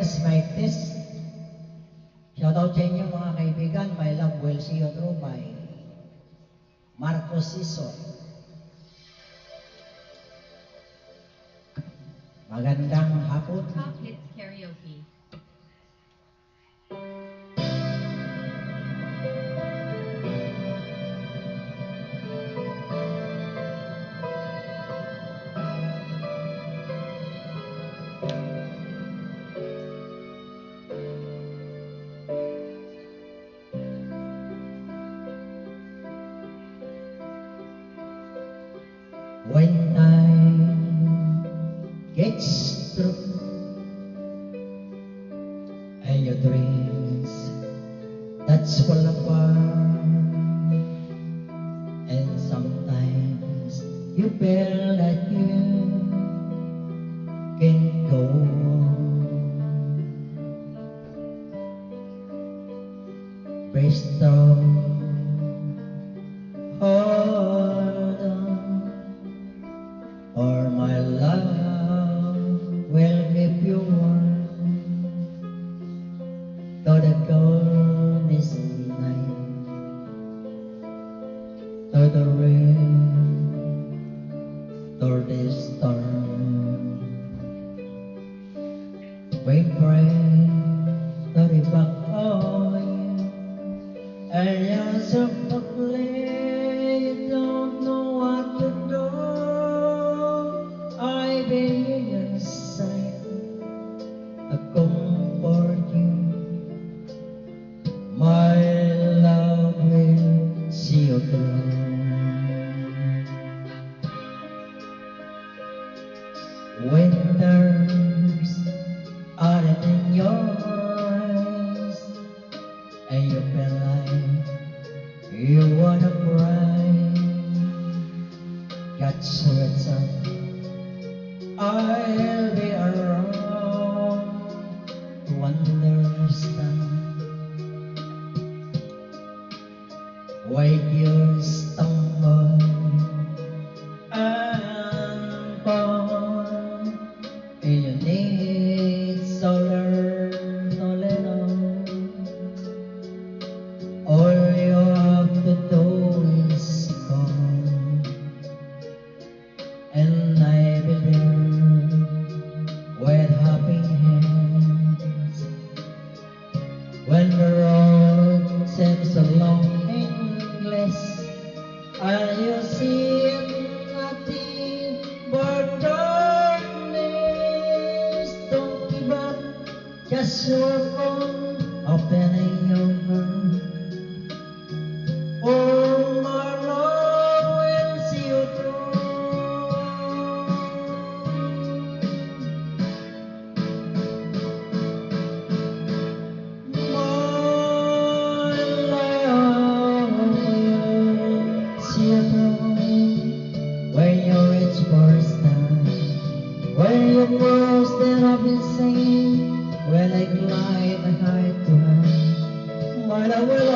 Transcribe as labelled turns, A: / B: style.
A: test, mic test. Shoutout sa inyo mga kaibigan. My love will see you through by Marcos Sison. Magandang hapon.
B: Top Hits Karaoke.
A: When time gets through and your dreams that's fall apart, and sometimes you feel that you can go on. Be strong, hold on, or my love will keep you warm to the coldest night, to the rain, to the storm. We pray to the back of you, and you're so ugly, you don't know what to do. I be your side to comfort you. My love will see you through. Winters are in your eyes, and you feel like you wanna cry. That's what's up. I'll be around to understand why you stumble and fall, and you need to learn to let go. All you have to do is come, and I will be there with happy hands. When the road seems so long and endless, and you see nothing but darkness, don't give up, just work on opening your heart. Oh, my love will see you through. My love will see you through. When you reach for a star, when you cross the open sea, when I climb high to high, my love will